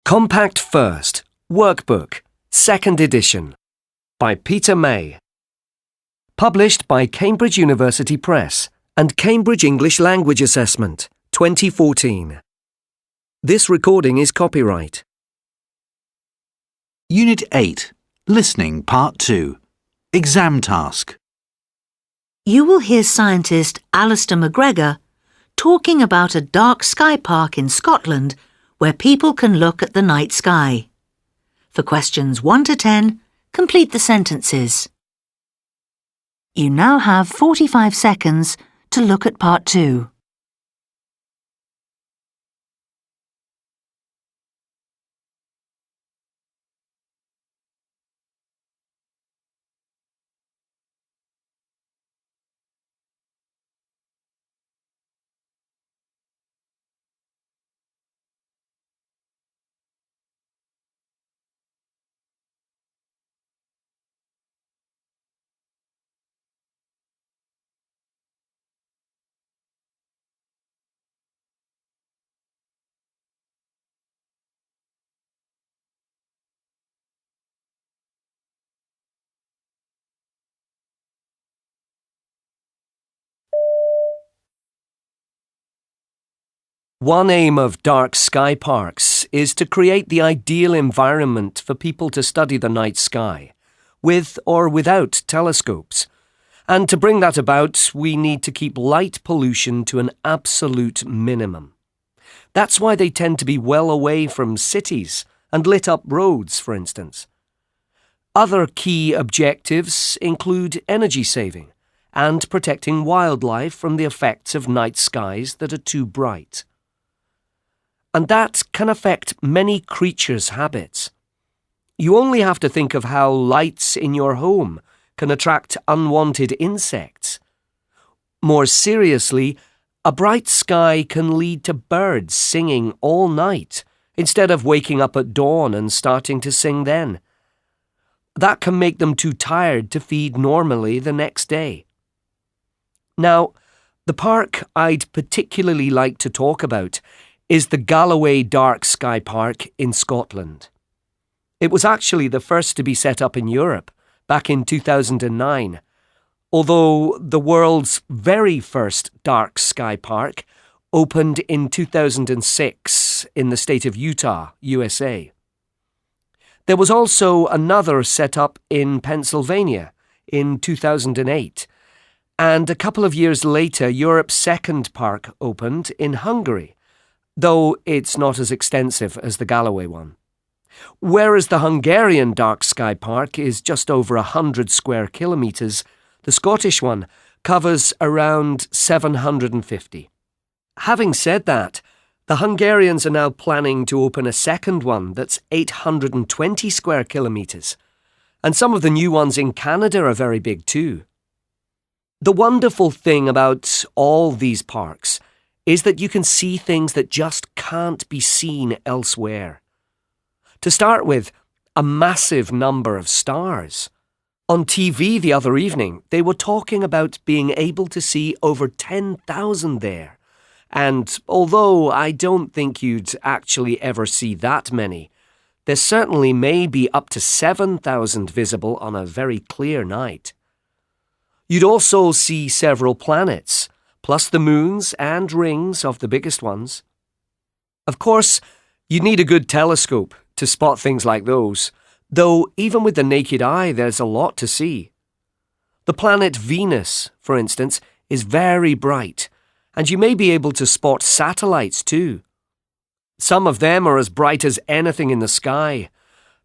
Compact First, Workbook, 2nd edition, by Peter May. Published by Cambridge University Press and Cambridge English Language Assessment, 2014. This recording is copyright. Unit 8, Listening Part 2, Exam Task. You will hear scientist Alistair McGregor talking about a dark sky park in Scotland where people can look at the night sky. For questions 1 to 10, complete the sentences. You now have 45 seconds to look at Part 2. One aim of dark sky parks is to create the ideal environment for people to study the night sky, with or without telescopes. And to bring that about, we need to keep light pollution to an absolute minimum. That's why they tend to be well away from cities and lit up roads, for instance. Other key objectives include energy saving and protecting wildlife from the effects of night skies that are too bright. And that can affect many creatures' habits. You only have to think of how lights in your home can attract unwanted insects. More seriously, a bright sky can lead to birds singing all night instead of waking up at dawn and starting to sing then. That can make them too tired to feed normally the next day. Now, the park I'd particularly like to talk about is the Galloway Dark Sky Park in Scotland. It was actually the first to be set up in Europe back in 2009, although the world's very first dark sky park opened in 2006 in the state of Utah, USA. There was also another set up in Pennsylvania in 2008, and a couple of years later Europe's second park opened in Hungary, though it's not as extensive as the Galloway one. Whereas the Hungarian Dark Sky Park is just over 100 square kilometres, the Scottish one covers around 750. Having said that, the Hungarians are now planning to open a second one that's 820 square kilometres, and some of the new ones in Canada are very big too. The wonderful thing about all these parks is that you can see things that just can't be seen elsewhere. To start with, a massive number of stars. On TV the other evening, they were talking about being able to see over 10,000 there. And although I don't think you'd actually ever see that many, there certainly may be up to 7,000 visible on a very clear night. You'd also see several planets, plus the moons and rings of the biggest ones. Of course, you'd need a good telescope to spot things like those, though even with the naked eye there's a lot to see. The planet Venus, for instance, is very bright, and you may be able to spot satellites too. Some of them are as bright as anything in the sky,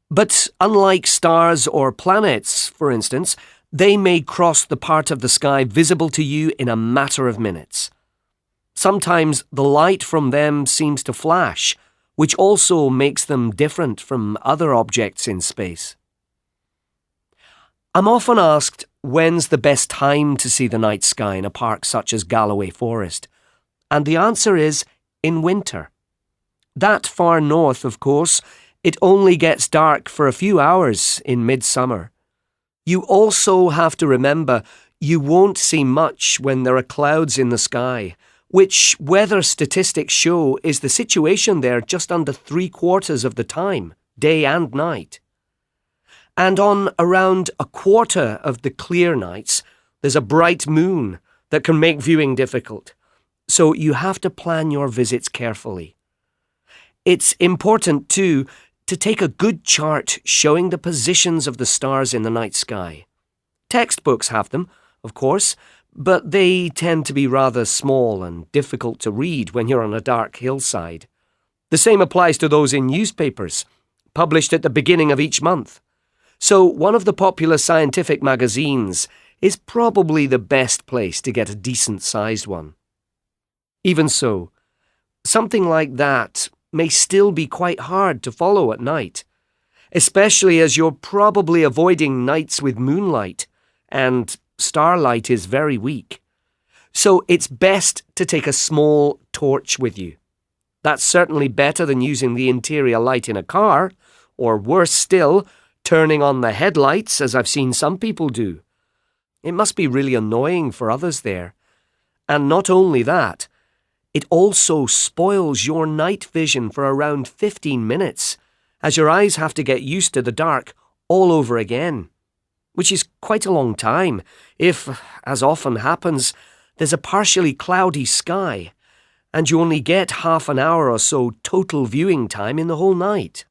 but unlike stars or planets, for instance, they may cross the part of the sky visible to you in a matter of minutes. Sometimes the light from them seems to flash, which also makes them different from other objects in space. I'm often asked when's the best time to see the night sky in a park such as Galloway Forest, and the answer is in winter. That far north, of course, it only gets dark for a few hours in midsummer. You also have to remember you won't see much when there are clouds in the sky, which weather statistics show is the situation there just under 3/4 of the time, day and night. And on around a quarter of the clear nights, there's a bright moon that can make viewing difficult, so you have to plan your visits carefully. It's important, too, to take a good chart showing the positions of the stars in the night sky. Textbooks have them, of course, but they tend to be rather small and difficult to read when you're on a dark hillside. The same applies to those in newspapers, published at the beginning of each month. So one of the popular scientific magazines is probably the best place to get a decent-sized one. Even so, something like that may still be quite hard to follow at night, especially as you're probably avoiding nights with moonlight, and starlight is very weak. So it's best to take a small torch with you. That's certainly better than using the interior light in a car, or worse still, turning on the headlights as I've seen some people do. It must be really annoying for others there. And not only that, it also spoils your night vision for around 15 minutes, as your eyes have to get used to the dark all over again, which is quite a long time if, as often happens, there's a partially cloudy sky, and you only get half an hour or so total viewing time in the whole night.